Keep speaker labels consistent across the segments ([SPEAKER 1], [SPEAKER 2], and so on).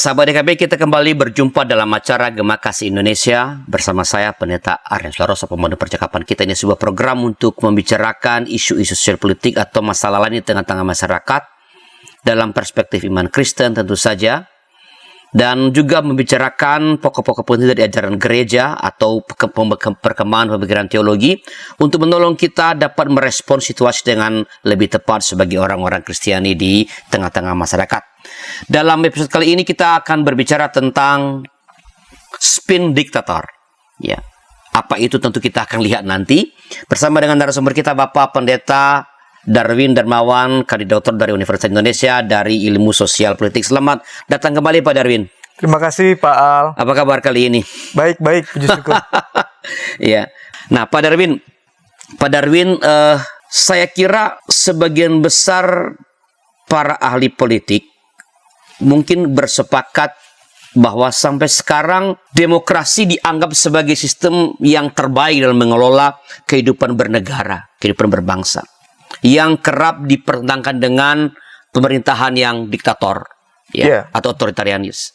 [SPEAKER 1] Sahabat DKB, kita kembali berjumpa dalam acara Gema Kasih Indonesia bersama saya Pendeta Aryan Sularosa. Pemandu percakapan kita ini sebuah program untuk membicarakan isu-isu sosial politik atau masalah lain di tengah-tengah masyarakat dalam perspektif iman Kristen tentu saja, dan juga membicarakan pokok-pokok penting dari ajaran gereja atau perkembangan pemikiran teologi untuk menolong kita dapat merespon situasi dengan lebih tepat sebagai orang-orang Kristiani di tengah-tengah masyarakat. Dalam episode kali ini kita akan berbicara tentang spin diktator. Ya, apa itu tentu kita akan lihat nanti bersama dengan narasumber kita, Bapak Pendeta Darwin Darmawan, Kandidoktor dari Universitas Indonesia dari Ilmu Sosial Politik. Selamat datang kembali, Pak Darwin.
[SPEAKER 2] Terima kasih, Pak Al.
[SPEAKER 1] Apa kabar kali ini?
[SPEAKER 2] Baik, puji syukur.
[SPEAKER 1] Ya. Nah, Pak Darwin, saya kira sebagian besar para ahli politik mungkin bersepakat bahwa sampai sekarang demokrasi dianggap sebagai sistem yang terbaik dalam mengelola kehidupan bernegara, kehidupan berbangsa, yang kerap dipertentangkan dengan pemerintahan yang diktator, atau otoritarianis.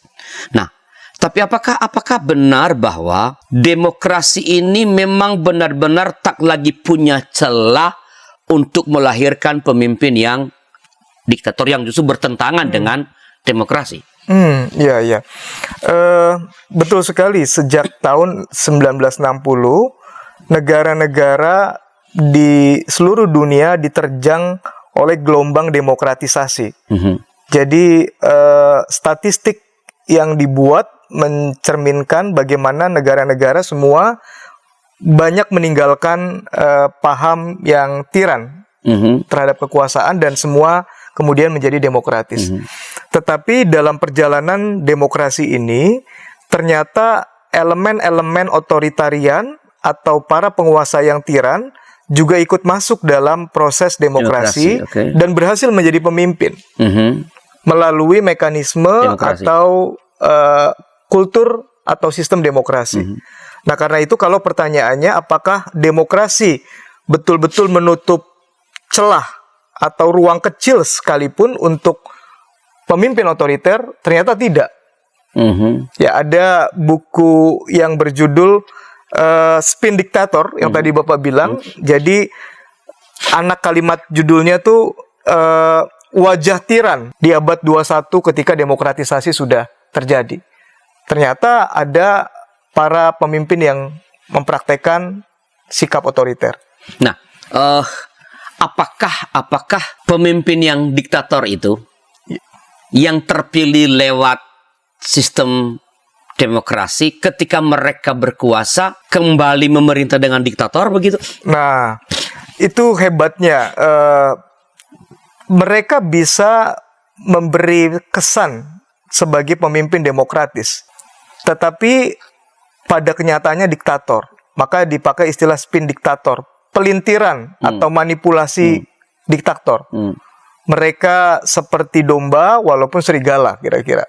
[SPEAKER 1] Nah, tapi apakah benar bahwa demokrasi ini memang benar-benar tak lagi punya celah untuk melahirkan pemimpin yang diktator yang justru bertentangan dengan demokrasi?
[SPEAKER 2] Iya. Betul sekali. Sejak tahun 1960, negara-negara di seluruh dunia diterjang oleh gelombang demokratisasi. Jadi statistik yang dibuat mencerminkan bagaimana negara-negara semua banyak meninggalkan paham yang tiran terhadap kekuasaan dan semua kemudian menjadi demokratis. Tetapi dalam perjalanan demokrasi ini, ternyata elemen-elemen otoritarian atau para penguasa yang tiran juga ikut masuk dalam proses demokrasi. Dan berhasil menjadi pemimpin melalui mekanisme atau kultur atau sistem demokrasi. Nah, karena itu kalau pertanyaannya apakah demokrasi betul-betul menutup celah atau ruang kecil sekalipun untuk pemimpin otoriter, ternyata tidak. Ya, ada buku yang berjudul Spin Diktator yang tadi Bapak bilang. Jadi anak kalimat judulnya tuh wajah tiran di abad 21 ketika demokratisasi sudah terjadi. Ternyata ada para pemimpin yang mempraktekkan sikap otoriter.
[SPEAKER 1] Nah, apakah pemimpin yang diktator itu yang terpilih lewat sistem demokrasi ketika mereka berkuasa kembali memerintah dengan diktator begitu?
[SPEAKER 2] Nah, itu hebatnya. Mereka bisa memberi kesan sebagai pemimpin demokratis, tetapi pada kenyataannya diktator. Maka dipakai istilah spin diktator, pelintiran atau manipulasi diktator. Mereka seperti domba walaupun serigala kira-kira.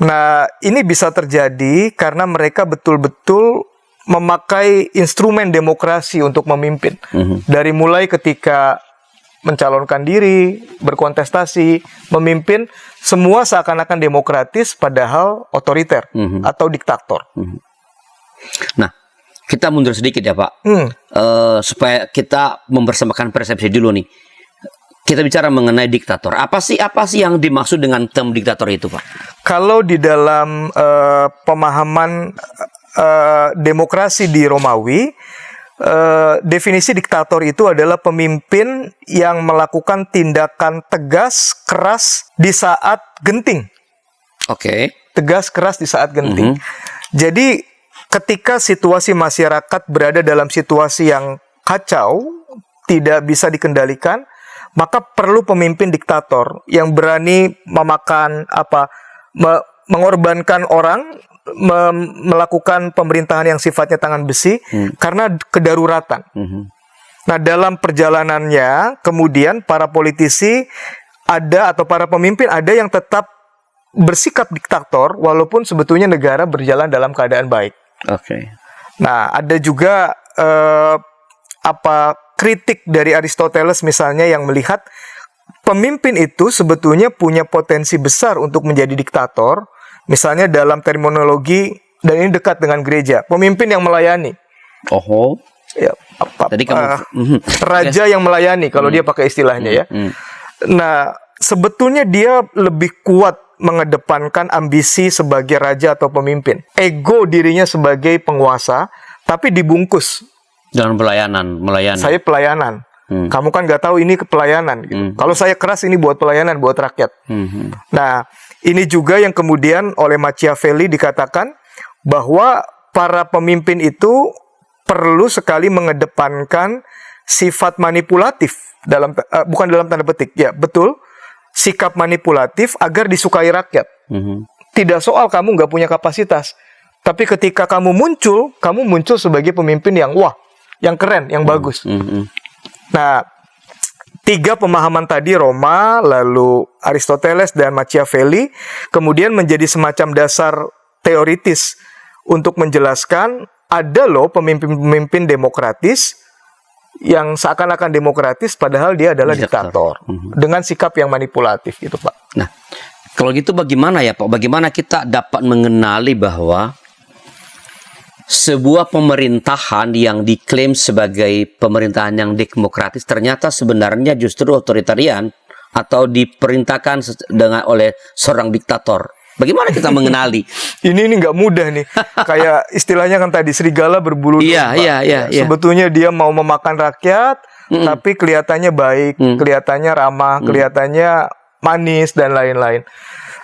[SPEAKER 2] Nah, ini bisa terjadi karena mereka betul-betul memakai instrumen demokrasi untuk memimpin. Dari mulai ketika mencalonkan diri, berkontestasi, memimpin, semua seakan-akan demokratis padahal otoriter atau diktator.
[SPEAKER 1] Nah, kita mundur sedikit ya, Pak, supaya kita mempersamakan persepsi dulu nih. Kita bicara mengenai diktator. Apa sih yang dimaksud dengan term diktator itu, Pak?
[SPEAKER 2] Kalau di dalam pemahaman demokrasi di Romawi, definisi diktator itu adalah pemimpin yang melakukan tindakan tegas, keras di saat genting. Tegas, keras di saat genting. Jadi ketika situasi masyarakat berada dalam situasi yang kacau, tidak bisa dikendalikan, maka perlu pemimpin diktator yang berani mengorbankan orang, melakukan pemerintahan yang sifatnya tangan besi karena kedaruratan. Nah, dalam perjalanannya kemudian para politisi atau para pemimpin ada yang tetap bersikap diktator walaupun sebetulnya negara berjalan dalam keadaan baik. Nah, ada juga kritik dari Aristoteles misalnya yang melihat pemimpin itu sebetulnya punya potensi besar untuk menjadi diktator Misalnya dalam terminologi, dan ini dekat dengan gereja, pemimpin yang melayani.
[SPEAKER 1] Oh.
[SPEAKER 2] Ya,
[SPEAKER 1] Tadi kamu
[SPEAKER 2] raja yang melayani kalau dia pakai istilahnya ya. Nah, sebetulnya dia lebih kuat mengedepankan ambisi sebagai raja atau pemimpin. Ego dirinya sebagai penguasa, tapi dibungkus
[SPEAKER 1] dengan melayani.
[SPEAKER 2] Saya pelayanan. Kamu kan nggak tahu ini pelayanan. Gitu. Kalau saya keras ini buat pelayanan, buat rakyat. Nah, ini juga yang kemudian oleh Machiavelli dikatakan bahwa para pemimpin itu perlu sekali mengedepankan sifat manipulatif bukan dalam tanda petik, ya betul, sikap manipulatif agar disukai rakyat. Tidak soal kamu nggak punya kapasitas, tapi ketika kamu muncul sebagai pemimpin yang yang keren, yang bagus. Nah, 3 pemahaman tadi, Roma, lalu Aristoteles dan Machiavelli, kemudian menjadi semacam dasar teoritis untuk menjelaskan ada loh pemimpin-pemimpin demokratis yang seakan-akan demokratis padahal dia adalah diktator dengan sikap yang manipulatif gitu, Pak.
[SPEAKER 1] Nah, kalau gitu bagaimana ya, Pak? Bagaimana kita dapat mengenali bahwa sebuah pemerintahan yang diklaim sebagai pemerintahan yang demokratis ternyata sebenarnya justru otoritarian atau diperintahkan oleh seorang diktator? Bagaimana kita mengenali?
[SPEAKER 2] Ini nggak mudah nih. Kayak istilahnya kan tadi, serigala berbulu domba.
[SPEAKER 1] Iya.
[SPEAKER 2] Sebetulnya dia mau memakan rakyat, tapi kelihatannya baik, kelihatannya ramah, kelihatannya manis, dan lain-lain.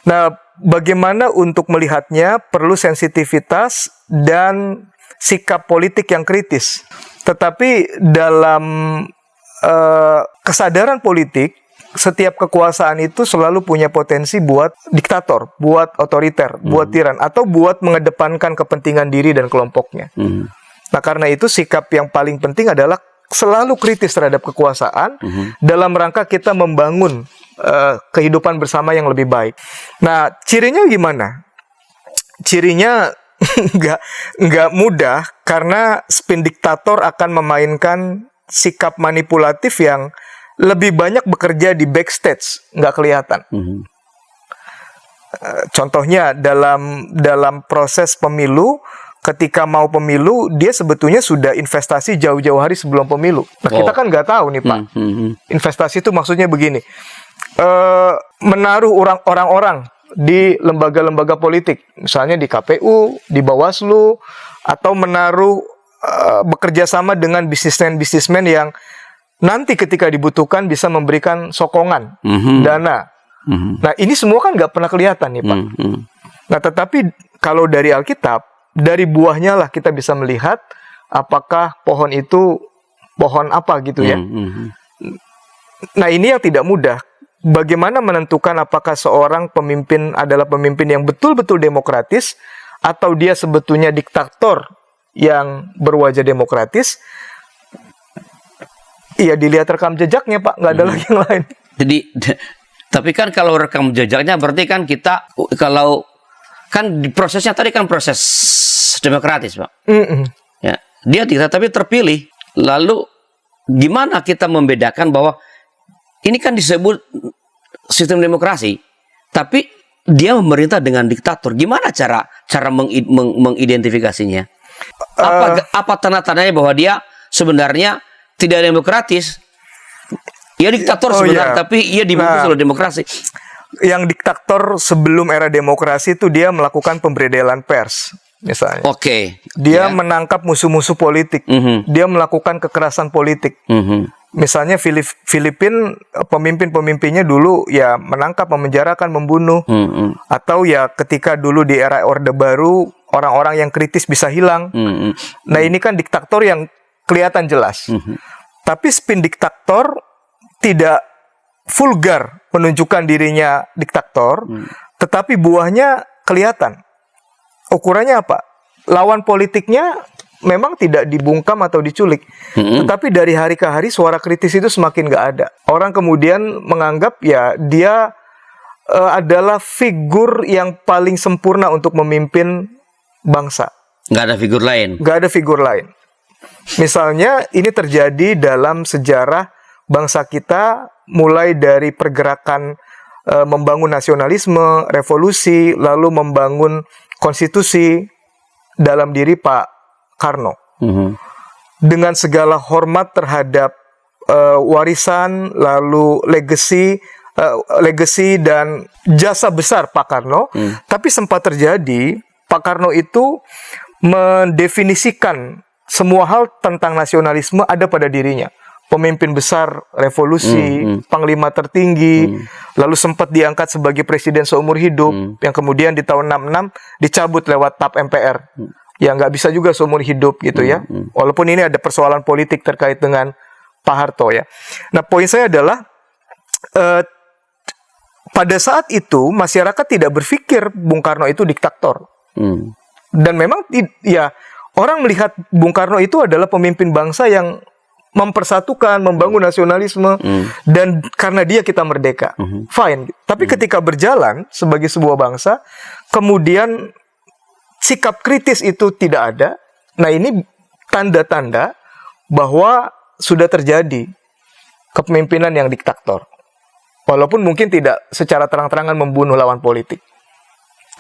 [SPEAKER 2] Nah, bagaimana untuk melihatnya perlu sensitivitas dan sikap politik yang kritis. Tetapi dalam kesadaran politik, setiap kekuasaan itu selalu punya potensi buat diktator, buat otoriter, buat tiran, atau buat mengedepankan kepentingan diri dan kelompoknya. Nah, karena itu sikap yang paling penting adalah selalu kritis terhadap kekuasaan dalam rangka kita membangun kehidupan bersama yang lebih baik. Nah, cirinya gimana? Cirinya nggak mudah, karena spin diktator akan memainkan sikap manipulatif yang lebih banyak bekerja di backstage, nggak kelihatan. Contohnya dalam proses pemilu, ketika mau pemilu, dia sebetulnya sudah investasi jauh-jauh hari sebelum pemilu. Nah, kita kan nggak tahu nih, Pak. Investasi itu maksudnya begini, menaruh orang-orang di lembaga-lembaga politik, misalnya di KPU, di Bawaslu, atau menaruh bekerja sama dengan bisnismen-bisnismen yang nanti ketika dibutuhkan bisa memberikan sokongan, dana. Nah, ini semua kan nggak pernah kelihatan nih, Pak. Nah, tetapi kalau dari Alkitab, dari buahnya lah kita bisa melihat apakah pohon itu pohon apa gitu ya. Nah, ini yang tidak mudah. Bagaimana menentukan apakah seorang pemimpin adalah pemimpin yang betul-betul demokratis atau dia sebetulnya diktator yang berwajah demokratis? Iya, dilihat rekam jejaknya, Pak, nggak ada lagi yang lain.
[SPEAKER 1] Jadi, tapi kan kalau rekam jejaknya berarti kan kita, kalau kan prosesnya tadi kan proses demokratis, Pak. Ya, dia tidak, tapi terpilih. Lalu gimana kita membedakan bahwa ini kan disebut sistem demokrasi, tapi dia memerintah dengan diktator? Gimana cara mengidentifikasinya? Apa tanda-tandanya bahwa dia sebenarnya tidak demokratis? Ia diktator sebenarnya, tapi ia dibungkus oleh demokrasi.
[SPEAKER 2] Yang diktator sebelum era demokrasi itu dia melakukan pemberedelan pers, misalnya. Dia menangkap musuh-musuh politik. Dia melakukan kekerasan politik. Misalnya Filipina, pemimpin-pemimpinnya dulu ya menangkap, memenjarakan, membunuh. Atau ya ketika dulu di era Orde Baru, orang-orang yang kritis bisa hilang. Nah, ini kan diktator yang kelihatan jelas. Tapi spin diktator tidak vulgar menunjukkan dirinya diktator, tetapi buahnya kelihatan. Ukurannya apa? Lawan politiknya memang tidak dibungkam atau diculik, tetapi dari hari ke hari suara kritis itu semakin nggak ada. Orang kemudian menganggap ya dia adalah figur yang paling sempurna untuk memimpin bangsa.
[SPEAKER 1] Nggak ada figur lain.
[SPEAKER 2] Nggak ada figur lain. Misalnya ini terjadi dalam sejarah bangsa kita mulai dari pergerakan membangun nasionalisme, revolusi, lalu membangun konstitusi dalam diri Pak Karno. Dengan segala hormat terhadap warisan, lalu legacy dan jasa besar Pak Karno, tapi sempat terjadi Pak Karno itu mendefinisikan semua hal tentang nasionalisme ada pada dirinya. Pemimpin besar revolusi, panglima tertinggi, lalu sempat diangkat sebagai presiden seumur hidup, yang kemudian di tahun 66 dicabut lewat TAP MPR. Ya nggak bisa juga seumur hidup gitu ya. Walaupun ini ada persoalan politik terkait dengan Pak Harto ya. Nah poin saya adalah pada saat itu masyarakat tidak berpikir Bung Karno itu diktator. Dan memang ya orang melihat Bung Karno itu adalah pemimpin bangsa yang mempersatukan, membangun nasionalisme, dan karena dia kita merdeka. Fine. Tapi ketika berjalan sebagai sebuah bangsa, kemudian sikap kritis itu tidak ada. Nah ini tanda-tanda bahwa sudah terjadi kepemimpinan yang diktator. Walaupun mungkin tidak secara terang-terangan membunuh lawan politik.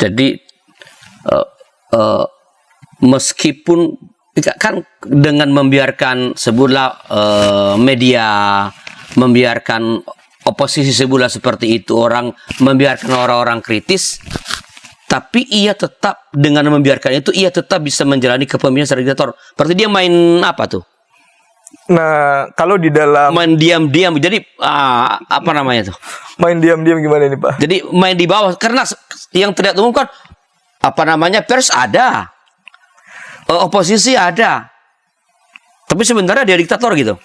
[SPEAKER 1] Jadi meskipun kan dengan membiarkan sebuah media, membiarkan oposisi sebuah seperti itu, orang membiarkan orang-orang kritis, tapi ia tetap dengan membiarkan itu, ia tetap bisa menjalani kepemimpinan secara diktator. Berarti dia main apa tuh?
[SPEAKER 2] Nah, kalau di dalam
[SPEAKER 1] main diam-diam, jadi apa namanya tuh?
[SPEAKER 2] Main diam-diam gimana nih Pak?
[SPEAKER 1] Jadi main di bawah, karena yang terlihat umum kan apa namanya, pers ada, oposisi ada, tapi sebenarnya dia diktator gitu.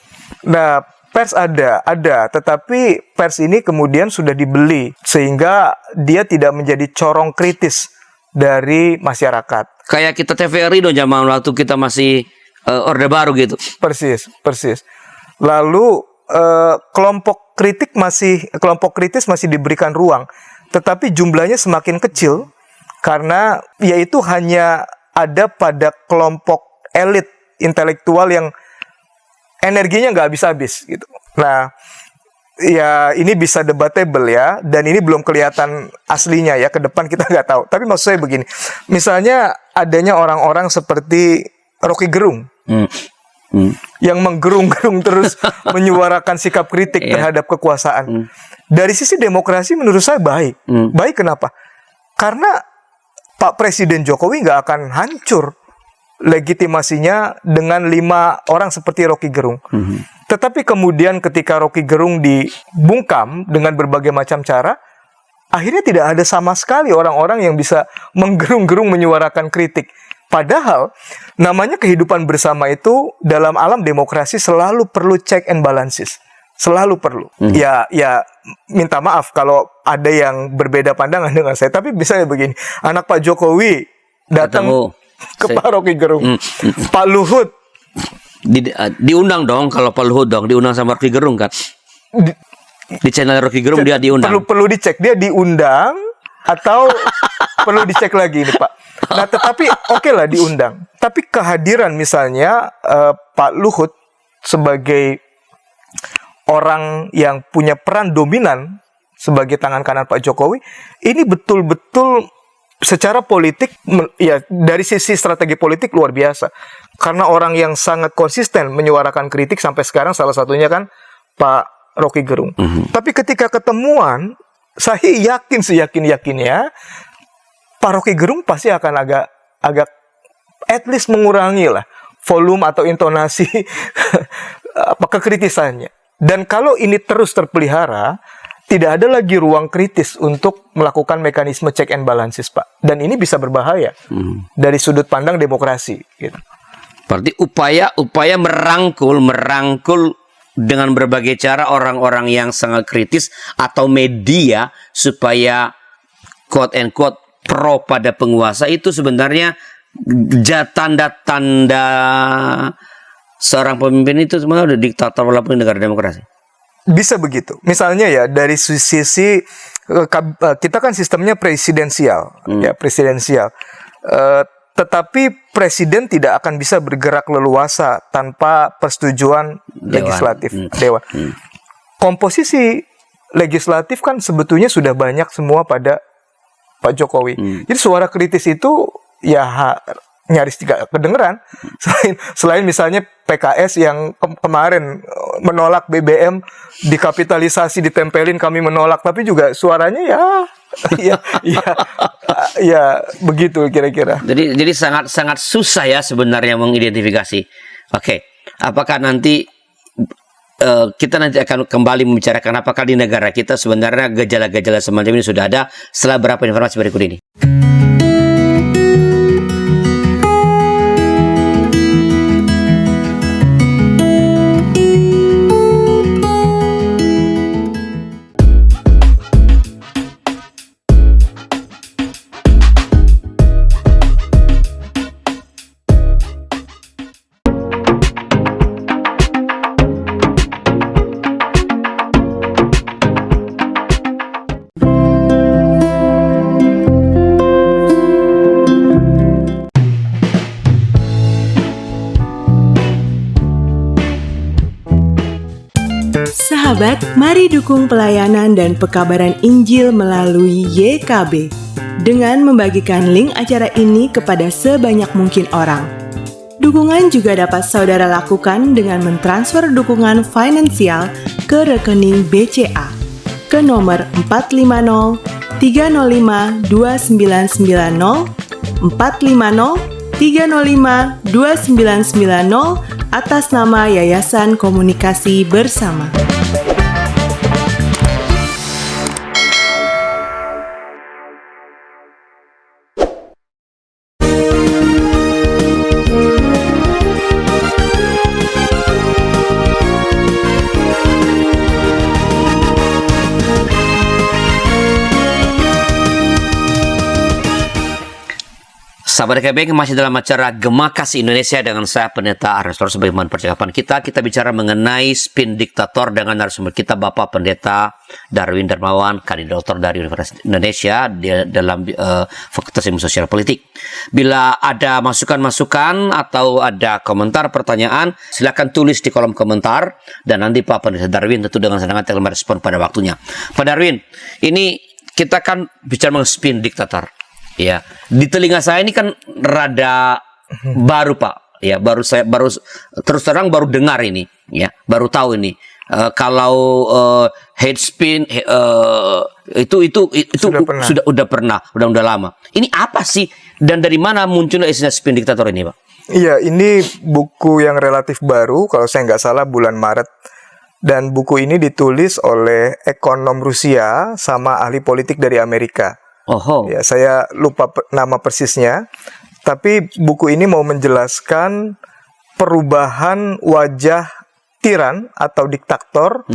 [SPEAKER 2] Nah, pers ada, tetapi pers ini kemudian sudah dibeli sehingga dia tidak menjadi corong kritis dari masyarakat.
[SPEAKER 1] Kayak kita TVRI dong zaman waktu kita masih Orde Baru gitu.
[SPEAKER 2] Persis. Lalu kelompok kritis masih diberikan ruang, tetapi jumlahnya semakin kecil karena yaitu hanya ada pada kelompok elit intelektual yang energinya nggak habis-habis gitu. Nah, ya ini bisa debatable ya, dan ini belum kelihatan aslinya ya, ke depan kita nggak tahu. Tapi maksud saya begini, misalnya adanya orang-orang seperti Rocky Gerung yang menggerung-gerung terus menyuarakan sikap kritik terhadap kekuasaan. Dari sisi demokrasi menurut saya baik. Baik kenapa? Karena Pak Presiden Jokowi nggak akan hancur legitimasinya dengan 5 orang seperti Rocky Gerung. Tetapi kemudian ketika Rocky Gerung dibungkam dengan berbagai macam cara, akhirnya tidak ada sama sekali orang-orang yang bisa menggerung-gerung menyuarakan kritik. Padahal namanya kehidupan bersama itu dalam alam demokrasi selalu perlu check and balances. Selalu perlu. Ya minta maaf kalau ada yang berbeda pandangan dengan saya. Tapi misalnya begini, anak Pak Jokowi datang ke Pak Rocky Gerung, Pak Luhut
[SPEAKER 1] diundang dong. Kalau Pak Luhut dong diundang sama Rocky Gerung kan, di channel Rocky Gerung dia diundang.
[SPEAKER 2] Perlu dicek dia diundang atau perlu dicek lagi nih Pak. Nah tetapi oke lah diundang. Tapi kehadiran misalnya Pak Luhut sebagai orang yang punya peran dominan sebagai tangan kanan Pak Jokowi, ini betul-betul secara politik, ya dari sisi strategi politik luar biasa. Karena orang yang sangat konsisten menyuarakan kritik sampai sekarang, salah satunya kan Pak Rocky Gerung. Tapi ketika ketemuan, saya yakin seyakin-yakinnya Pak Rocky Gerung pasti akan agak at least mengurangi lah volume atau intonasi kekritisannya. Dan kalau ini terus terpelihara, tidak ada lagi ruang kritis untuk melakukan mekanisme check and balances, Pak. Dan ini bisa berbahaya dari sudut pandang demokrasi. Gitu.
[SPEAKER 1] Berarti upaya merangkul dengan berbagai cara orang-orang yang sangat kritis atau media supaya quote and quote pro pada penguasa itu sebenarnya tanda-tanda seorang pemimpin itu sebenarnya udah diktator walaupun negara demokrasi.
[SPEAKER 2] Bisa begitu. Misalnya ya dari sisi kita kan sistemnya presidensial, ya presidensial. Tetapi presiden tidak akan bisa bergerak leluasa tanpa persetujuan legislatif dewan. Komposisi legislatif kan sebetulnya sudah banyak semua pada Pak Jokowi. Jadi suara kritis itu ya nyaris tidak kedengeran. Selain misalnya PKS yang kemarin menolak BBM dikapitalisasi, ditempelin kami menolak, tapi juga suaranya ya begitu kira-kira.
[SPEAKER 1] Jadi sangat sangat susah ya sebenarnya mengidentifikasi. Oke, apakah nanti kita nanti akan kembali membicarakan apakah di negara kita sebenarnya gejala-gejala semacam ini sudah ada setelah beberapa informasi berikut ini.
[SPEAKER 3] Sahabat, mari dukung pelayanan dan pekabaran Injil melalui YKB dengan membagikan link acara ini kepada sebanyak mungkin orang. Dukungan juga dapat saudara lakukan dengan mentransfer dukungan finansial ke rekening BCA ke nomor 450 305 2990 450 305 2990 atas nama Yayasan Komunikasi Bersama.
[SPEAKER 1] Sahabat KBN, masih dalam acara Gema Kasih Indonesia dengan saya Pendeta Arnes Loro. Sebagaimana percakapan kita bicara mengenai spin diktator dengan narasumber kita Bapak Pendeta Darwin Darmawan, kandidator dari Universitas Indonesia dalam Fakultas Ilmu Sosial Politik. Bila ada masukan-masukan atau ada komentar, pertanyaan, silakan tulis di kolom komentar dan nanti Pak Pendeta Darwin tentu dengan senang hati akan merespon pada waktunya. Pak Darwin, ini kita kan bicara mengenai spin diktator. Ya, di telinga saya ini kan rada baru Pak. Ya, baru terus terang baru dengar ini, ya, baru tahu ini. Kalau hate spin itu sudah pernah, udah lama. Ini apa sih dan dari mana munculnya istilah spin diktator ini, Pak?
[SPEAKER 2] Iya, ini buku yang relatif baru, kalau saya nggak salah bulan Maret. Dan buku ini ditulis oleh ekonom Rusia sama ahli politik dari Amerika. Ya, saya lupa nama persisnya, tapi buku ini mau menjelaskan perubahan wajah tiran atau diktator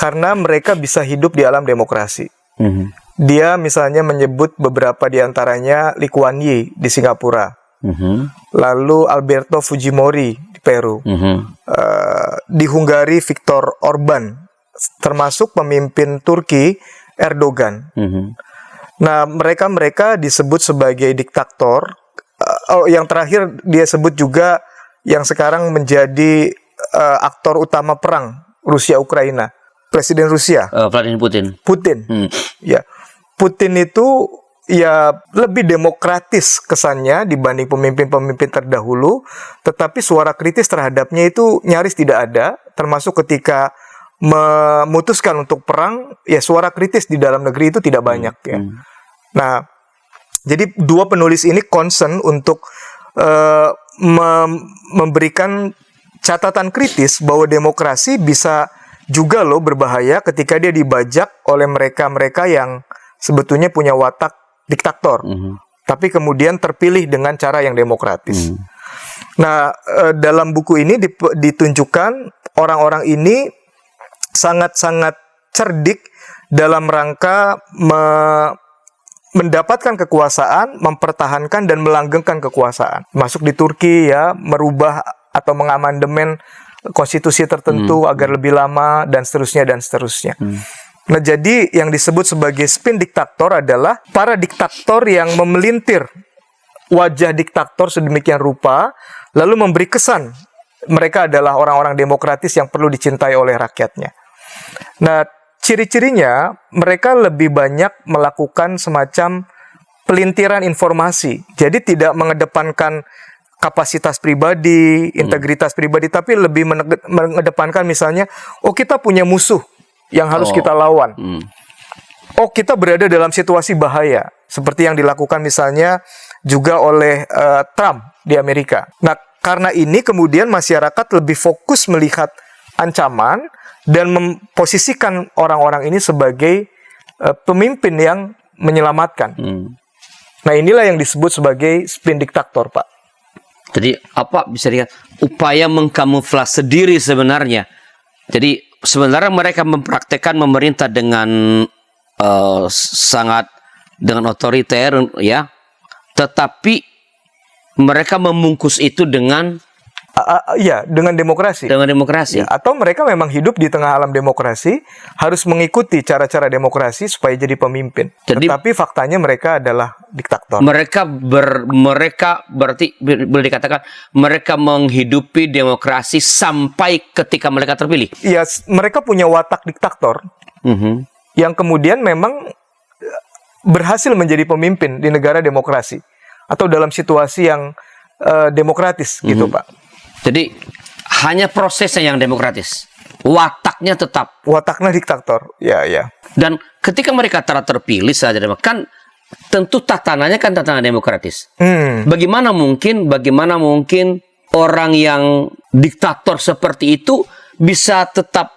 [SPEAKER 2] karena mereka bisa hidup di alam demokrasi. Dia misalnya menyebut beberapa di antaranya Lee Kuan Yew di Singapura, lalu Alberto Fujimori di Peru, di Hungari Viktor Orban, termasuk pemimpin Turki Erdogan. Nah, mereka disebut sebagai diktator. Yang terakhir dia sebut juga yang sekarang menjadi aktor utama perang Rusia-Ukraina, Presiden Rusia,
[SPEAKER 1] Vladimir Putin.
[SPEAKER 2] Ya, Putin itu ya lebih demokratis kesannya dibanding pemimpin-pemimpin terdahulu, tetapi suara kritis terhadapnya itu nyaris tidak ada, termasuk ketika memutuskan untuk perang, ya suara kritis di dalam negeri itu tidak banyak ya. Nah, jadi dua penulis ini concern untuk memberikan catatan kritis bahwa demokrasi bisa juga loh berbahaya ketika dia dibajak oleh mereka-mereka yang sebetulnya punya watak diktator, tapi kemudian terpilih dengan cara yang demokratis. Nah, dalam buku ini ditunjukkan orang-orang ini sangat-sangat cerdik dalam rangka mendapatkan kekuasaan, mempertahankan dan melanggengkan kekuasaan. Masuk di Turki ya, merubah atau mengamandemen konstitusi tertentu agar lebih lama dan seterusnya. Nah, jadi yang disebut sebagai spin diktator adalah para diktator yang memelintir wajah diktator sedemikian rupa lalu memberi kesan mereka adalah orang-orang demokratis yang perlu dicintai oleh rakyatnya. Nah, ciri-cirinya mereka lebih banyak melakukan semacam pelintiran informasi. Jadi tidak mengedepankan kapasitas pribadi, integritas pribadi, tapi lebih mengedepankan misalnya, kita punya musuh yang harus kita lawan. Kita berada dalam situasi bahaya, seperti yang dilakukan misalnya juga oleh Trump di Amerika. Nah, karena ini kemudian masyarakat lebih fokus melihat ancaman dan memposisikan orang-orang ini sebagai pemimpin yang menyelamatkan. Nah, inilah yang disebut sebagai spin diktator, Pak.
[SPEAKER 1] Jadi apa bisa dikatakan upaya mengkamuflase diri sebenarnya. Jadi sebenarnya mereka mempraktekkan memerintah dengan sangat dengan otoriter, ya. Tetapi mereka membungkus itu dengan
[SPEAKER 2] dengan demokrasi.
[SPEAKER 1] Dengan demokrasi.
[SPEAKER 2] Ya, atau mereka memang hidup di tengah alam demokrasi, harus mengikuti cara-cara demokrasi supaya jadi pemimpin. Tetapi faktanya mereka adalah diktator.
[SPEAKER 1] Mereka berarti boleh dikatakan mereka menghidupi demokrasi sampai ketika mereka terpilih.
[SPEAKER 2] Ya, mereka punya watak diktator yang kemudian memang berhasil menjadi pemimpin di negara demokrasi atau dalam situasi yang demokratis gitu, Pak.
[SPEAKER 1] Jadi hanya prosesnya yang demokratis, wataknya tetap.
[SPEAKER 2] Wataknya diktator, ya.
[SPEAKER 1] Dan ketika mereka terpilih saja, kan tentu tatanannya kan tatanan demokratis. Bagaimana mungkin orang yang diktator seperti itu bisa tetap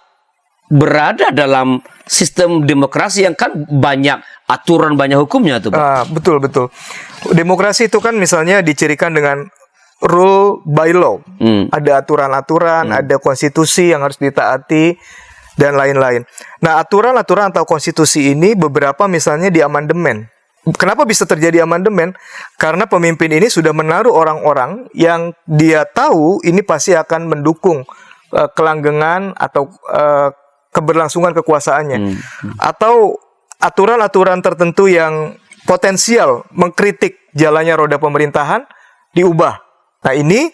[SPEAKER 1] berada dalam sistem demokrasi yang kan banyak aturan, banyak hukumnya tuh, Pak?
[SPEAKER 2] Betul. Demokrasi itu kan misalnya dicirikan dengan rule by law. Ada aturan-aturan, ada konstitusi yang harus ditaati, dan lain-lain. Nah, aturan-aturan atau konstitusi ini beberapa misalnya di amandemen. Kenapa bisa terjadi amandemen? Karena pemimpin ini sudah menaruh orang-orang yang dia tahu ini pasti akan mendukung kelanggengan atau keberlangsungan kekuasaannya. Atau aturan-aturan tertentu yang potensial mengkritik jalannya roda pemerintahan diubah. Nah, ini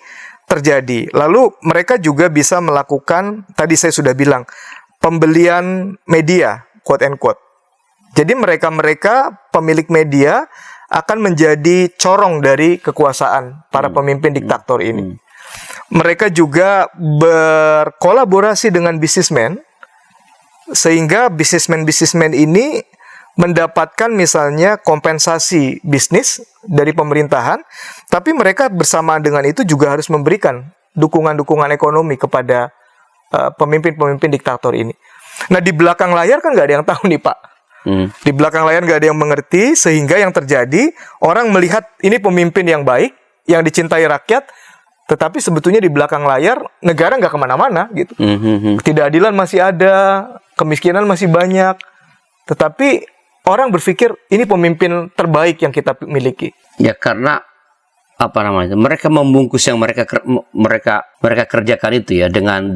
[SPEAKER 2] terjadi. Lalu mereka juga bisa melakukan, tadi saya sudah bilang, pembelian media, quote and quote. Jadi mereka pemilik media akan menjadi corong dari kekuasaan para pemimpin diktator ini. Mereka juga berkolaborasi dengan bisnismen, sehingga bisnismen ini mendapatkan misalnya kompensasi bisnis dari pemerintahan, tapi mereka bersamaan dengan itu juga harus memberikan dukungan-dukungan ekonomi kepada pemimpin-pemimpin diktator ini. Nah, di belakang layar kan nggak ada yang tahu nih, Pak. Di belakang layar nggak ada yang mengerti, sehingga yang terjadi orang melihat ini pemimpin yang baik, yang dicintai rakyat, tetapi sebetulnya di belakang layar negara nggak kemana-mana gitu. Ketidakadilan masih ada, kemiskinan masih banyak, tetapi orang berpikir ini pemimpin terbaik yang kita miliki.
[SPEAKER 1] Ya, karena mereka membungkus yang mereka kerjakan itu ya dengan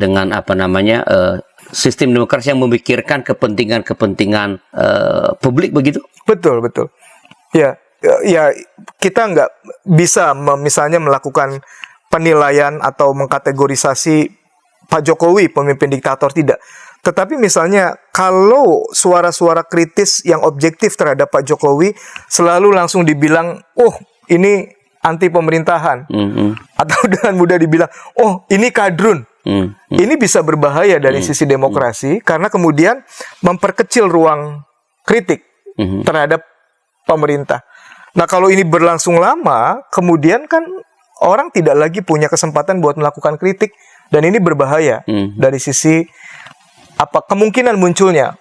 [SPEAKER 1] sistem demokrasi yang memikirkan kepentingan publik, begitu.
[SPEAKER 2] Betul. Ya, kita nggak bisa misalnya melakukan penilaian atau mengkategorisasi Pak Jokowi pemimpin diktator, tidak. Tetapi misalnya kalau suara-suara kritis yang objektif terhadap Pak Jokowi selalu langsung dibilang, ini anti pemerintahan, atau dengan mudah dibilang, ini kadrun. Ini bisa berbahaya dari sisi demokrasi karena kemudian memperkecil ruang kritik terhadap pemerintah. Nah, kalau ini berlangsung lama, kemudian kan orang tidak lagi punya kesempatan buat melakukan kritik, dan ini berbahaya dari sisi kemungkinan munculnya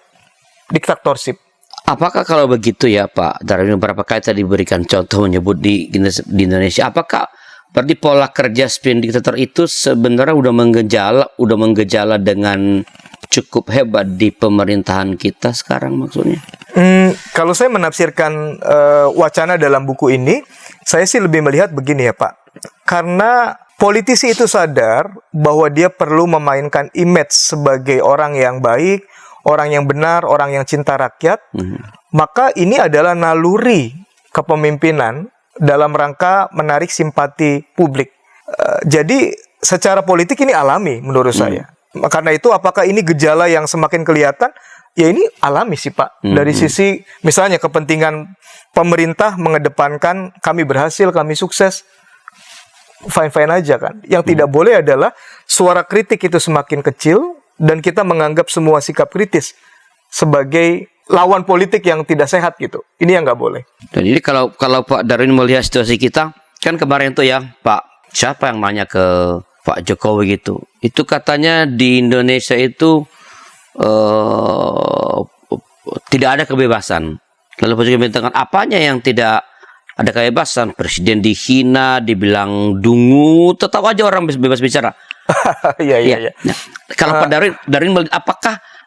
[SPEAKER 2] diktatorship.
[SPEAKER 1] Apakah kalau begitu ya Pak Darwin, beberapa kali tadi diberikan contoh menyebut di Indonesia, apakah berarti pola kerja spin diktator itu sebenarnya udah menggejala dengan cukup hebat di pemerintahan kita sekarang maksudnya?
[SPEAKER 2] Kalau saya menafsirkan wacana dalam buku ini, saya sih lebih melihat begini ya Pak. Karena politisi itu sadar bahwa dia perlu memainkan image sebagai orang yang baik, orang yang benar, orang yang cinta rakyat. Maka ini adalah naluri kepemimpinan dalam rangka menarik simpati publik. Jadi secara politik ini alami menurut saya. Karena itu apakah ini gejala yang semakin kelihatan? ya ini alami sih Pak. Dari sisi misalnya kepentingan pemerintah mengedepankan kami berhasil, kami sukses, fine-fine aja kan. Yang tidak boleh adalah suara kritik itu semakin kecil dan kita menganggap semua sikap kritis sebagai lawan politik yang tidak sehat gitu. Ini yang nggak boleh.
[SPEAKER 1] Dan ini kalau Pak Darwin melihat situasi kita, kan kemarin tuh ya Pak, siapa yang nanya ke Pak Jokowi gitu, itu katanya di Indonesia itu tidak ada kebebasan. Lalu Pak Jokowi mengatakan apanya yang tidak ada kebebasan? Presiden dihina, dibilang dungu, tetap aja orang bebas bicara.
[SPEAKER 2] Iya.
[SPEAKER 1] Nah, kalau Pak Darwin melihat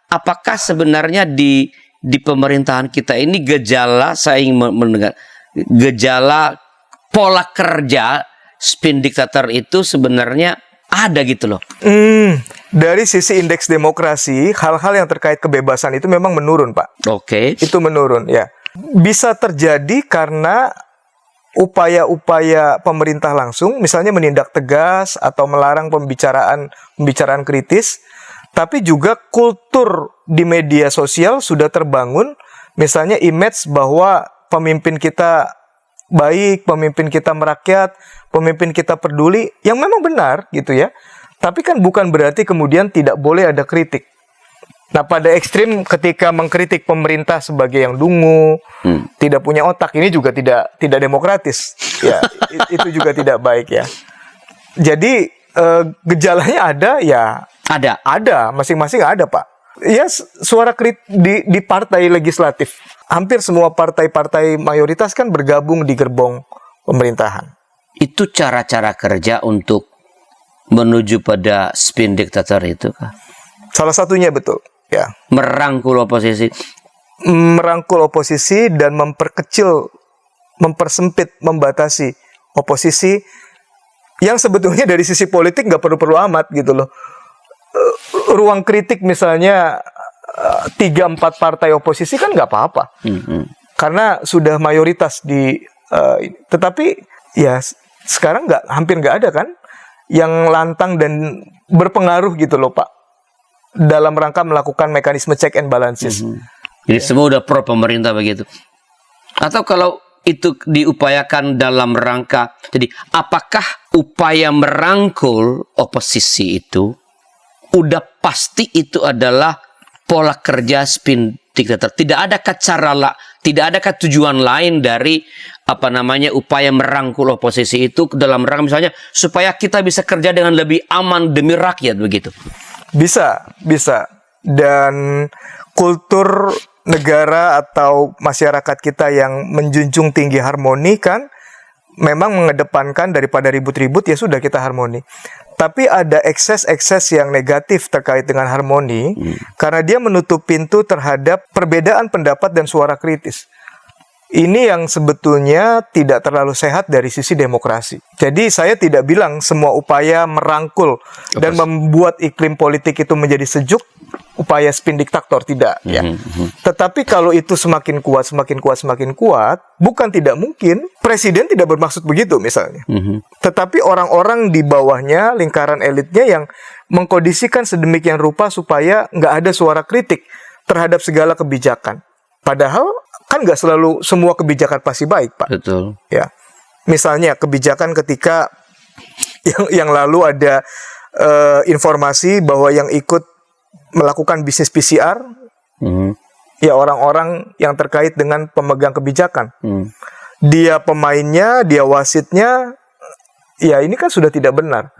[SPEAKER 1] apakah sebenarnya di pemerintahan kita ini gejala, saya ingin mendengar gejala pola kerja spin diktator itu sebenarnya ada gitu loh.
[SPEAKER 2] Dari sisi indeks demokrasi, hal-hal yang terkait kebebasan itu memang menurun, Pak.
[SPEAKER 1] Oke.
[SPEAKER 2] Itu menurun, ya. Bisa terjadi karena upaya-upaya pemerintah langsung, misalnya menindak tegas atau melarang pembicaraan kritis, tapi juga kultur di media sosial sudah terbangun, misalnya image bahwa pemimpin kita baik, pemimpin kita merakyat, pemimpin kita peduli, yang memang benar gitu ya. Tapi kan bukan berarti kemudian tidak boleh ada kritik. Nah, pada ekstrim ketika mengkritik pemerintah sebagai yang dungu, tidak punya otak, ini juga tidak demokratis. Ya, itu juga tidak baik ya. Jadi gejalanya ada ya. Ada, masing-masing ada, Pak. Ya, suara kritik di partai legislatif. Hampir semua partai-partai mayoritas kan bergabung di gerbong pemerintahan.
[SPEAKER 1] Itu cara-cara kerja untuk menuju pada spin diktator itu kah?
[SPEAKER 2] Salah satunya betul, ya.
[SPEAKER 1] Merangkul oposisi.
[SPEAKER 2] Merangkul oposisi dan mempersempit, membatasi oposisi yang sebetulnya dari sisi politik nggak perlu-perlu amat gitu loh. Ruang kritik misalnya 3-4 partai oposisi kan nggak apa-apa, karena sudah mayoritas tetapi ya sekarang hampir nggak ada kan yang lantang dan berpengaruh gitu loh Pak, dalam rangka melakukan mekanisme check and balances.
[SPEAKER 1] Jadi semua udah pro pemerintah begitu. Atau kalau itu diupayakan dalam rangka, jadi apakah upaya merangkul oposisi itu udah pasti itu adalah pola kerja spin diktator? Tidak adakah tujuan lain dari upaya merangkul oposisi itu dalam rangka misalnya supaya kita bisa kerja dengan lebih aman demi rakyat begitu?
[SPEAKER 2] Bisa. Dan kultur negara atau masyarakat kita yang menjunjung tinggi harmoni kan memang mengedepankan daripada ribut-ribut, ya sudah kita harmoni. Tapi ada ekses-ekses yang negatif terkait dengan harmoni karena dia menutup pintu terhadap perbedaan pendapat dan suara kritis. Ini yang sebetulnya tidak terlalu sehat dari sisi demokrasi. Jadi saya tidak bilang semua upaya merangkul dan membuat iklim politik itu menjadi sejuk, upaya spin diktator, tidak ya. Tetapi kalau itu semakin kuat, bukan tidak mungkin presiden tidak bermaksud begitu misalnya. Tetapi orang-orang di bawahnya, lingkaran elitnya yang mengkondisikan sedemikian rupa supaya nggak ada suara kritik terhadap segala kebijakan. Padahal kan nggak selalu semua kebijakan pasti baik, Pak.
[SPEAKER 1] Betul.
[SPEAKER 2] Ya, misalnya kebijakan ketika yang lalu ada informasi bahwa yang ikut melakukan bisnis PCR, ya orang-orang yang terkait dengan pemegang kebijakan. Dia pemainnya, dia wasitnya, ya ini kan sudah tidak benar.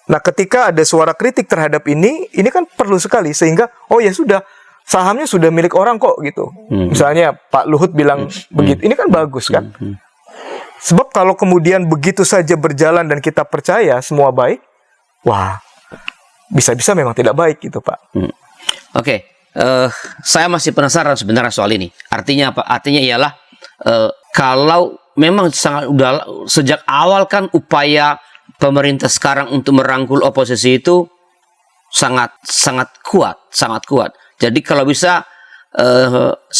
[SPEAKER 2] Nah, ketika ada suara kritik terhadap ini kan perlu sekali sehingga oh ya sudah, sahamnya sudah milik orang kok gitu. Misalnya Pak Luhut bilang begitu, ini kan bagus kan. Sebab kalau kemudian begitu saja berjalan dan kita percaya semua baik, wah, bisa-bisa memang tidak baik gitu Pak.
[SPEAKER 1] Oke. Saya masih penasaran sebenarnya soal ini. Artinya apa? Artinya ialah kalau memang sejak awal kan upaya pemerintah sekarang untuk merangkul oposisi itu sangat kuat. Jadi kalau bisa 90%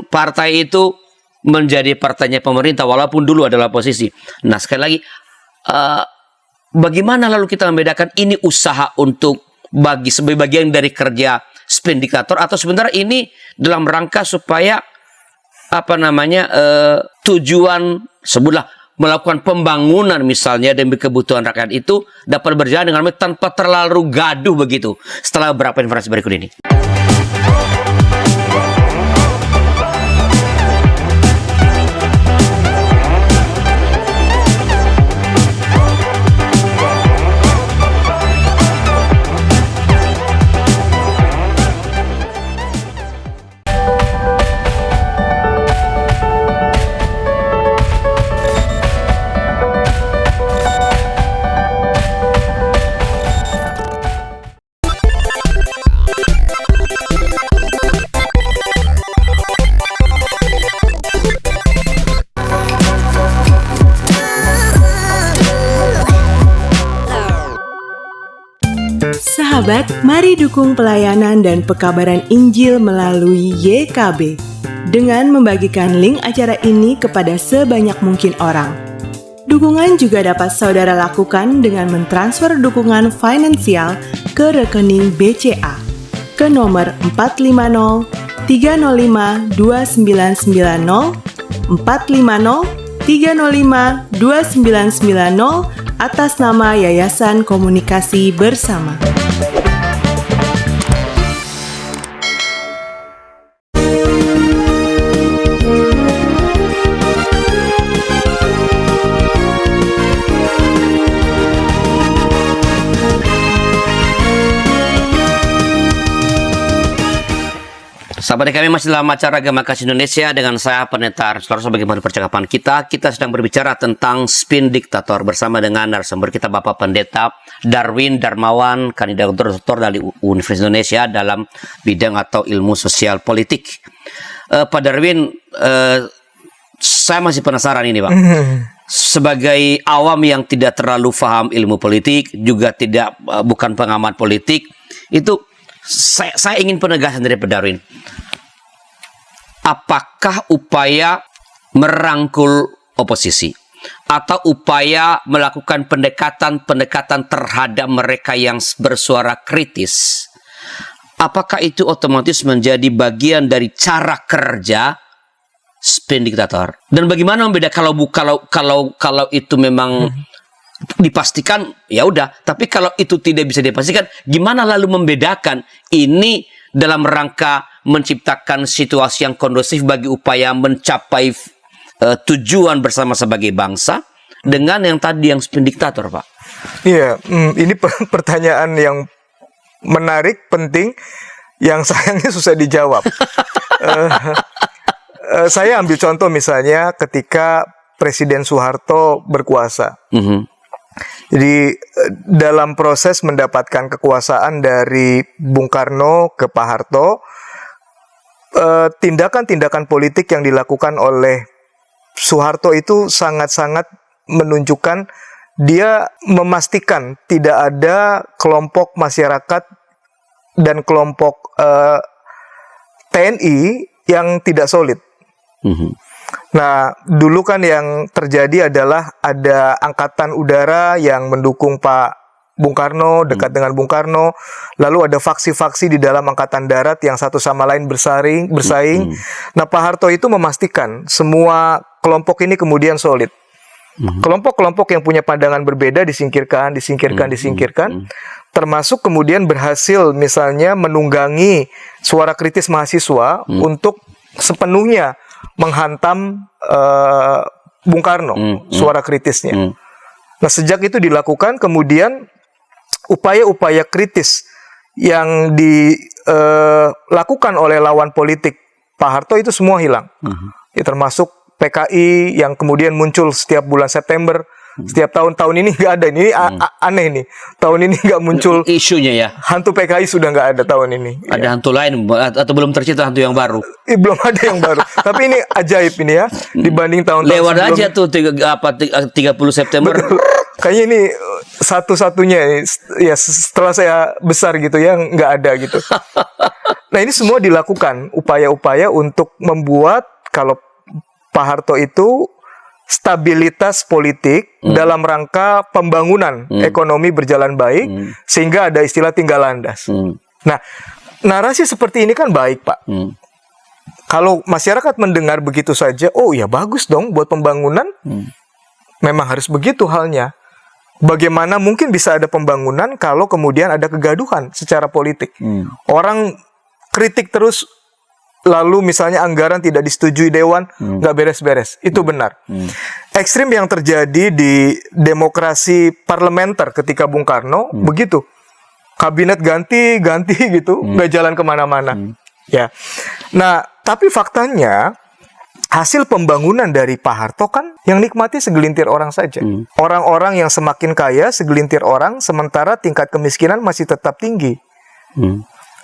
[SPEAKER 1] partai itu menjadi partainya pemerintah walaupun dulu adalah oposisi. Nah, sekali lagi bagaimana lalu kita membedakan ini usaha untuk sebagai bagian dari kerja spin diktator, atau sebenarnya ini dalam rangka supaya tujuan sebutlah melakukan pembangunan misalnya demi kebutuhan rakyat itu dapat berjalan dengan baik tanpa terlalu gaduh begitu. Setelah beberapa informasi berikut ini.
[SPEAKER 3] Sahabat, mari dukung pelayanan dan pekabaran Injil melalui YKB dengan membagikan link acara ini kepada sebanyak mungkin orang. Dukungan juga dapat saudara lakukan dengan mentransfer dukungan finansial ke rekening BCA ke nomor 450 305 2990 450 305 2990 atas nama Yayasan Komunikasi Bersama.
[SPEAKER 1] Sahabat kami masih dalam acara Gema Kasih Indonesia dengan saya Pendeta Ars Laros. Bagaimana percakapan kita sedang berbicara tentang spin diktator bersama dengan narasumber kita Bapak Pendeta Darwin Darmawan, kandidat doktor dari Universitas Indonesia dalam bidang atau ilmu sosial politik. Pak Darwin, saya masih penasaran ini Pak. Sebagai awam yang tidak terlalu paham ilmu politik, juga bukan pengamat politik, itu saya ingin penegasan dari Pak Darwin. Apakah upaya merangkul oposisi atau upaya melakukan pendekatan terhadap mereka yang bersuara kritis, apakah itu otomatis menjadi bagian dari cara kerja spin diktator? Dan bagaimana membedakan kalau itu memang dipastikan, ya udah. Tapi kalau itu tidak bisa dipastikan, gimana lalu membedakan ini dalam rangka menciptakan situasi yang kondusif bagi upaya mencapai tujuan bersama sebagai bangsa dengan yang tadi yang spin diktator, Pak?
[SPEAKER 2] Iya, ini pertanyaan yang menarik, penting, yang sayangnya susah dijawab. Saya ambil contoh misalnya ketika Presiden Soeharto berkuasa. Jadi dalam proses mendapatkan kekuasaan dari Bung Karno ke Pak Harto, tindakan-tindakan politik yang dilakukan oleh Soeharto itu sangat-sangat menunjukkan dia memastikan tidak ada kelompok masyarakat dan kelompok TNI yang tidak solid. Nah, dulu kan yang terjadi adalah ada angkatan udara yang mendukung Pak Bung Karno, dekat dengan Bung Karno. Lalu ada faksi-faksi di dalam angkatan darat yang satu sama lain bersaing. Nah, Pak Harto itu memastikan semua kelompok ini kemudian solid. Kelompok-kelompok yang punya pandangan berbeda disingkirkan. Termasuk kemudian berhasil misalnya menunggangi suara kritis mahasiswa untuk sepenuhnya menghantam Bung Karno, suara kritisnya. Nah, sejak itu dilakukan, kemudian upaya-upaya kritis yang dilakukan oleh lawan politik Pak Harto itu semua hilang. Ya, termasuk PKI yang kemudian muncul setiap bulan September. Setiap tahun ini nggak ada. Ini aneh nih. Tahun ini nggak muncul
[SPEAKER 1] isunya ya.
[SPEAKER 2] Hantu PKI sudah nggak ada tahun ini.
[SPEAKER 1] Ada hantu lain atau belum tercipta hantu yang baru?
[SPEAKER 2] Belum ada yang baru. Tapi ini ajaib ini ya. Dibanding tahun-tahun
[SPEAKER 1] lewat
[SPEAKER 2] sebelumnya.
[SPEAKER 1] aja tuh 30 September.
[SPEAKER 2] Betul. Kayaknya ini satu-satunya ya setelah saya besar gitu ya, nggak ada gitu. Nah, ini semua dilakukan upaya-upaya untuk membuat kalau Pak Harto itu stabilitas politik dalam rangka pembangunan ekonomi berjalan baik, sehingga ada istilah tinggal landas. Nah, narasi seperti ini kan baik, Pak. Kalau masyarakat mendengar begitu saja, oh ya bagus dong buat pembangunan. Memang harus begitu halnya. Bagaimana mungkin bisa ada pembangunan kalau kemudian ada kegaduhan secara politik? Orang kritik terus, lalu misalnya anggaran tidak disetujui dewan, nggak beres-beres. Itu benar. Ekstrim yang terjadi di demokrasi parlementer ketika Bung Karno, begitu. Kabinet ganti gitu, nggak jalan kemana-mana. Ya. Nah, tapi faktanya hasil pembangunan dari Pak Harto kan yang nikmati segelintir orang saja. Orang-orang yang semakin kaya segelintir orang, sementara tingkat kemiskinan masih tetap tinggi.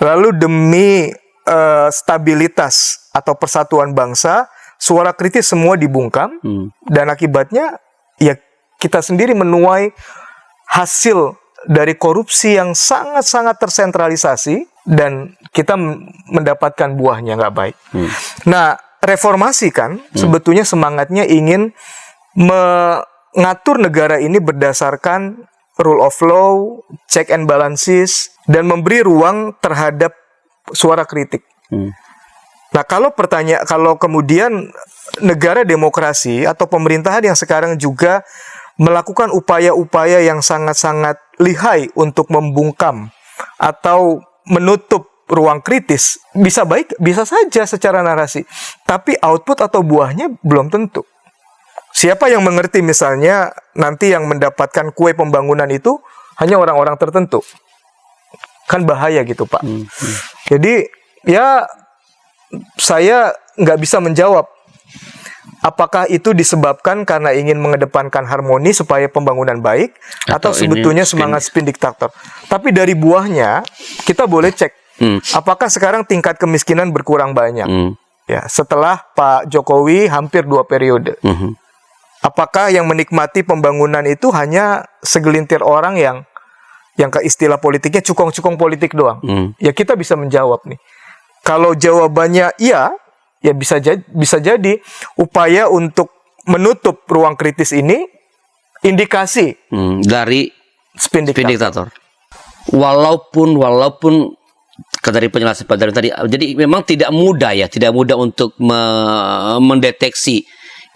[SPEAKER 2] Lalu demi stabilitas atau persatuan bangsa, suara kritis semua dibungkam, dan akibatnya ya kita sendiri menuai hasil dari korupsi yang sangat-sangat tersentralisasi, dan kita mendapatkan buahnya nggak baik. Nah, reformasi kan sebetulnya semangatnya ingin mengatur negara ini berdasarkan rule of law, check and balances, dan memberi ruang terhadap suara kritik. Nah, kalau kemudian negara demokrasi atau pemerintahan yang sekarang juga melakukan upaya-upaya yang sangat-sangat lihai untuk membungkam atau menutup ruang kritis, bisa baik, bisa saja secara narasi, tapi output atau buahnya belum tentu. Siapa yang mengerti misalnya nanti yang mendapatkan kue pembangunan itu hanya orang-orang tertentu, kan bahaya gitu, Pak. Jadi ya saya nggak bisa menjawab apakah itu disebabkan karena ingin mengedepankan harmoni supaya pembangunan baik, atau sebetulnya semangat spin diktator. Tapi dari buahnya kita boleh cek apakah sekarang tingkat kemiskinan berkurang banyak. Ya, setelah Pak Jokowi hampir 2 periode. Apakah yang menikmati pembangunan itu hanya segelintir orang yang ke istilah politiknya cukong-cukong politik doang? Ya kita bisa menjawab nih. Kalau jawabannya iya, ya bisa jadi upaya untuk menutup ruang kritis ini indikasi
[SPEAKER 1] dari
[SPEAKER 2] spin diktator.
[SPEAKER 1] Walaupun dari penjelasan Pak Darwin tadi, jadi memang tidak mudah untuk mendeteksi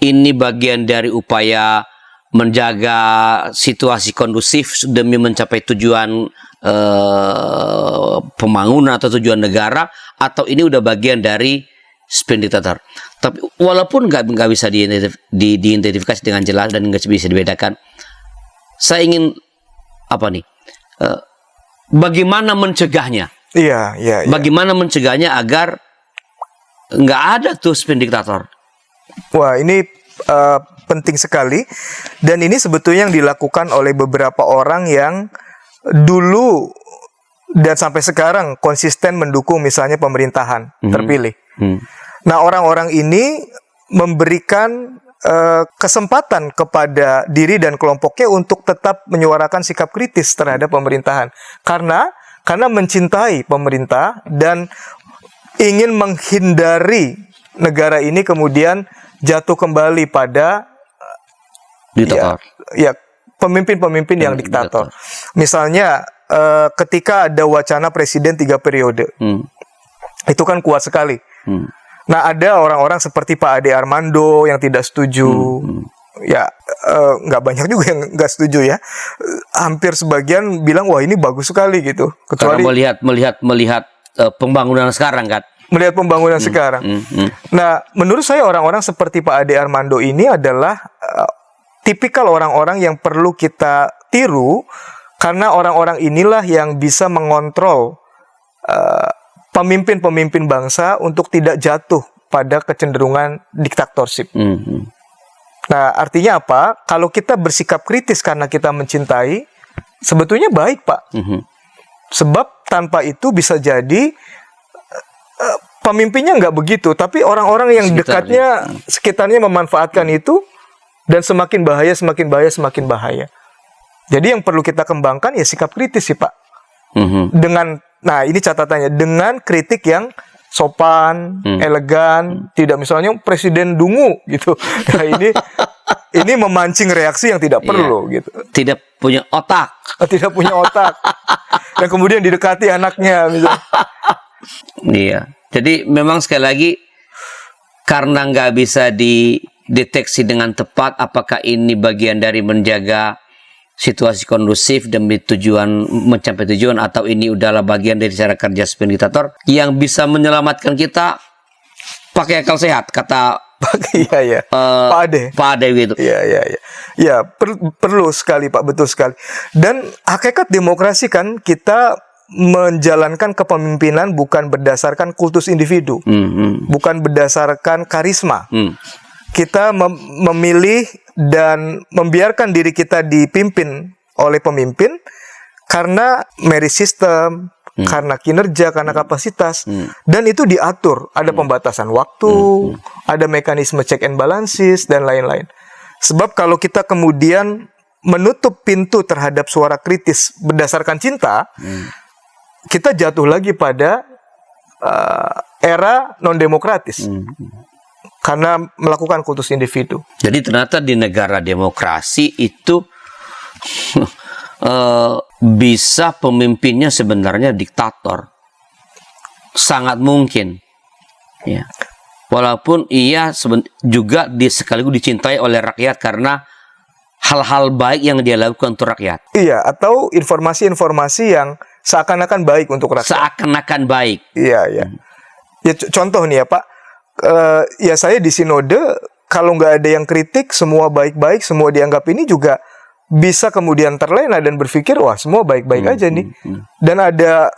[SPEAKER 1] ini bagian dari upaya menjaga situasi kondusif demi mencapai tujuan pembangunan atau tujuan negara, atau ini udah bagian dari spin diktator. Tapi walaupun nggak bisa diidentifikasi dengan jelas dan nggak bisa dibedakan, saya ingin bagaimana mencegahnya?
[SPEAKER 2] Iya.
[SPEAKER 1] Bagaimana mencegahnya agar nggak ada tuh spin diktator?
[SPEAKER 2] Wah, ini penting sekali, dan ini sebetulnya yang dilakukan oleh beberapa orang yang dulu dan sampai sekarang konsisten mendukung misalnya pemerintahan terpilih. Nah, orang-orang ini memberikan kesempatan kepada diri dan kelompoknya untuk tetap menyuarakan sikap kritis terhadap pemerintahan karena mencintai pemerintah dan ingin menghindari negara ini kemudian jatuh kembali pada
[SPEAKER 1] diktator.
[SPEAKER 2] Ya pemimpin-pemimpin yang diktator. Misalnya ketika ada wacana presiden 3 periode. Itu kan kuat sekali. Nah, ada orang-orang seperti Pak Ade Armando yang tidak setuju. Ya, nggak banyak juga yang nggak setuju ya. Hampir sebagian bilang wah ini bagus sekali gitu. Kecuali
[SPEAKER 1] melihat pembangunan sekarang kan.
[SPEAKER 2] Melihat pembangunan sekarang. Nah, menurut saya orang-orang seperti Pak Ade Armando ini adalah tipikal orang-orang yang perlu kita tiru, karena orang-orang inilah yang bisa mengontrol pemimpin-pemimpin bangsa untuk tidak jatuh pada kecenderungan diktatorship. Nah, artinya apa? Kalau kita bersikap kritis karena kita mencintai, sebetulnya baik, Pak. Sebab tanpa itu bisa jadi pemimpinnya nggak begitu, tapi orang-orang yang sekitarnya memanfaatkan itu, dan semakin bahaya. Jadi yang perlu kita kembangkan ya sikap kritis sih, Pak. Nah ini catatannya, dengan kritik yang sopan, elegan, tidak misalnya presiden dungu gitu. Nah ini memancing reaksi yang tidak perlu gitu.
[SPEAKER 1] Tidak punya otak.
[SPEAKER 2] Dan kemudian didekati anaknya misalnya.
[SPEAKER 1] Iya. Jadi memang sekali lagi karena nggak bisa dideteksi dengan tepat apakah ini bagian dari menjaga situasi kondusif demi mencapai tujuan atau ini udahlah bagian dari cara kerja spin diktator yang bisa menyelamatkan kita pakai akal sehat kata
[SPEAKER 2] Iya. Pak Ade
[SPEAKER 1] gitu.
[SPEAKER 2] Iya. Ya, perlu sekali Pak, betul sekali. Dan hakikat demokrasi kan kita menjalankan kepemimpinan bukan berdasarkan kultus individu, bukan berdasarkan karisma. Kita memilih dan membiarkan diri kita dipimpin oleh pemimpin karena merit system, karena kinerja, karena kapasitas, dan itu diatur. Ada pembatasan waktu, ada mekanisme check and balances dan lain-lain. Sebab kalau kita kemudian menutup pintu terhadap suara kritis berdasarkan cinta, kita jatuh lagi pada era non-demokratis karena melakukan kultus individu.
[SPEAKER 1] Jadi ternyata di negara demokrasi itu bisa pemimpinnya sebenarnya diktator, sangat mungkin, ya. Walaupun ia juga sekaligus dicintai oleh rakyat karena hal-hal baik yang dia lakukan untuk rakyat.
[SPEAKER 2] Iya, atau informasi-informasi yang seakan-akan baik untuk rakyat.
[SPEAKER 1] Seakan-akan baik.
[SPEAKER 2] Iya. Ya contoh nih ya Pak, ya saya di sinode kalau nggak ada yang kritik, semua baik-baik, semua dianggap ini juga bisa kemudian terlena dan berpikir wah semua baik-baik aja nih. Dan ada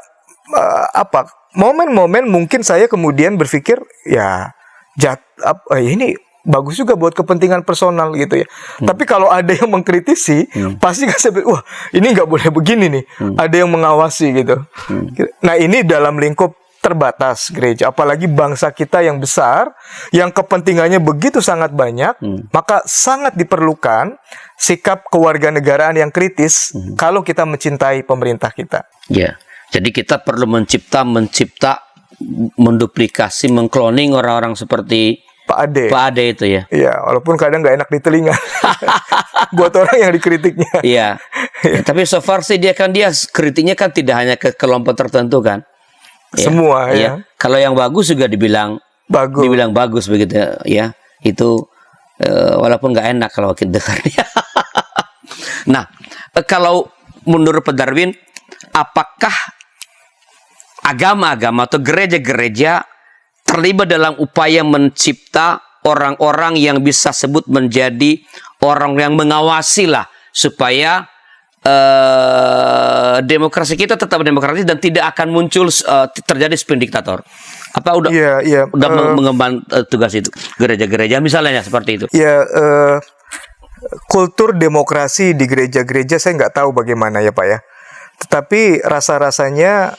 [SPEAKER 2] momen-momen mungkin saya kemudian berpikir ya ini bagus juga buat kepentingan personal gitu ya. Tapi kalau ada yang mengkritisi, pasti kan saya wah ini nggak boleh begini nih. Ada yang mengawasi gitu. Nah ini dalam lingkup terbatas gereja, apalagi bangsa kita yang besar, yang kepentingannya begitu sangat banyak, maka sangat diperlukan sikap kewarganegaraan yang kritis kalau kita mencintai pemerintah kita.
[SPEAKER 1] Ya, jadi kita perlu mencipta, menduplikasi, mengkloning orang-orang seperti
[SPEAKER 2] Pak
[SPEAKER 1] Ade itu ya.
[SPEAKER 2] Iya, walaupun kadang nggak enak di telinga buat orang yang dikritiknya.
[SPEAKER 1] Iya. Tapi so far sih dia kritiknya kan tidak hanya ke kelompok tertentu kan. Ya,
[SPEAKER 2] semua ya.
[SPEAKER 1] Kalau yang bagus juga dibilang bagus begitu ya. Itu walaupun nggak enak kalau kita dengarnya. Nah, kalau menurut Pak Darwin, apakah agama-agama atau gereja-gereja terlibat dalam upaya mencipta orang-orang yang bisa sebut menjadi orang yang mengawasi lah supaya demokrasi kita tetap demokratis dan tidak akan muncul terjadi spin diktator. Apa udah mengemban tugas itu gereja-gereja misalnya seperti itu?
[SPEAKER 2] Ya, kultur demokrasi di gereja-gereja saya nggak tahu bagaimana ya Pak ya. Tetapi rasa-rasanya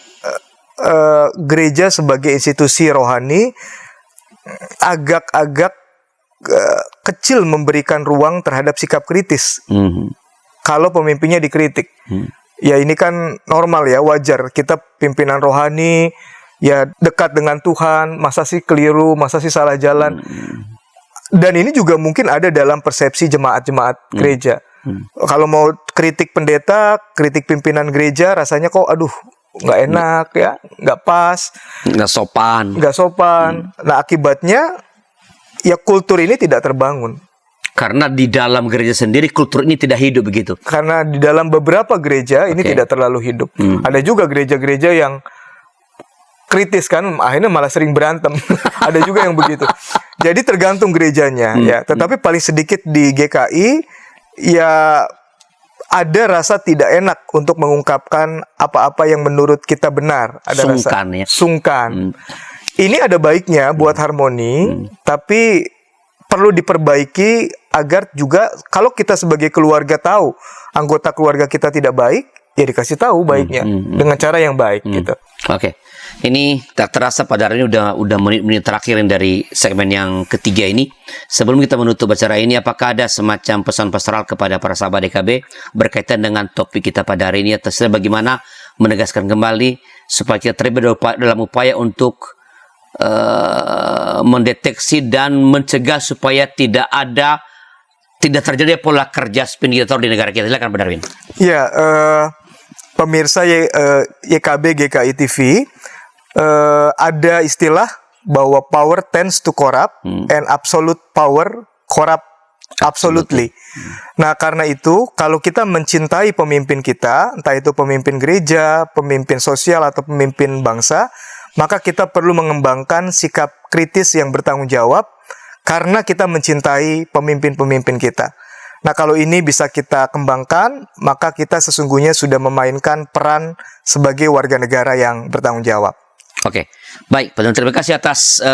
[SPEAKER 2] gereja sebagai institusi rohani agak-agak kecil memberikan ruang terhadap sikap kritis. Kalau pemimpinnya dikritik, ya ini kan normal ya, wajar. Kita pimpinan rohani, ya dekat dengan Tuhan, masa sih keliru, masa sih salah jalan. Dan ini juga mungkin ada dalam persepsi jemaat-jemaat gereja. Kalau mau kritik pendeta, kritik pimpinan gereja, rasanya kok aduh nggak enak ya, nggak pas,
[SPEAKER 1] nggak sopan.
[SPEAKER 2] Nah akibatnya ya kultur ini tidak terbangun.
[SPEAKER 1] Karena di dalam gereja sendiri kultur ini tidak hidup begitu.
[SPEAKER 2] Karena di dalam beberapa gereja ini tidak terlalu hidup. Ada juga gereja-gereja yang kritis kan, akhirnya malah sering berantem. Ada juga yang begitu. Jadi tergantung gerejanya ya. Tetapi paling sedikit di GKI ya ada rasa tidak enak untuk mengungkapkan apa-apa yang menurut kita benar. Ada sungkan. Ini ada baiknya buat harmoni, tapi perlu diperbaiki agar juga kalau kita sebagai keluarga tahu anggota keluarga kita tidak baik, ya dikasih tahu baiknya dengan cara yang baik gitu.
[SPEAKER 1] Oke. Ini tak terasa pada hari ini udah menit-menit terakhir dari segmen yang ketiga ini. Sebelum kita menutup acara ini, apakah ada semacam pesan pastoral kepada para sahabat DKB berkaitan dengan topik kita pada hari ini, atas bagaimana menegaskan kembali supaya kita terlibat dalam upaya untuk mendeteksi dan mencegah supaya tidak terjadi pola kerja spin diktator di negara kita. Silakan Pak Darwin.
[SPEAKER 2] Ya, pemirsa YKB GKI TV, ada istilah bahwa power tends to corrupt and absolute power corrupt absolutely. Nah, karena itu kalau kita mencintai pemimpin kita, entah itu pemimpin gereja, pemimpin sosial atau pemimpin bangsa, maka kita perlu mengembangkan sikap kritis yang bertanggung jawab karena kita mencintai pemimpin-pemimpin kita. Nah, kalau ini bisa kita kembangkan, maka kita sesungguhnya sudah memainkan peran sebagai warga negara yang bertanggung jawab.
[SPEAKER 1] Oke, baik. Terima kasih atas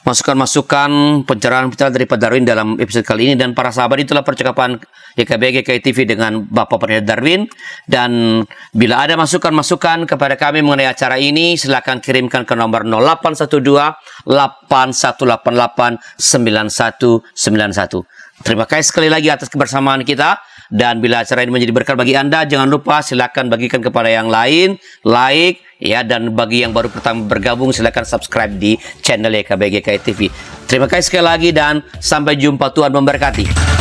[SPEAKER 1] masukan-masukan pencerahan-pencerahan dari Pak Darwin dalam episode kali ini. Dan para sahabat, itulah percakapan YKB GKI TV dengan Bapak Pendeta Darwin. Dan bila ada masukan-masukan kepada kami mengenai acara ini, silakan kirimkan ke nomor 0812-8188-9191. Terima kasih sekali lagi atas kebersamaan kita. Dan bila acara ini menjadi berkat bagi Anda, jangan lupa silakan bagikan kepada yang lain, like, ya, dan bagi yang baru pertama bergabung, silakan subscribe di channel YKB GKI TV. Terima kasih sekali lagi dan sampai jumpa. Tuhan memberkati.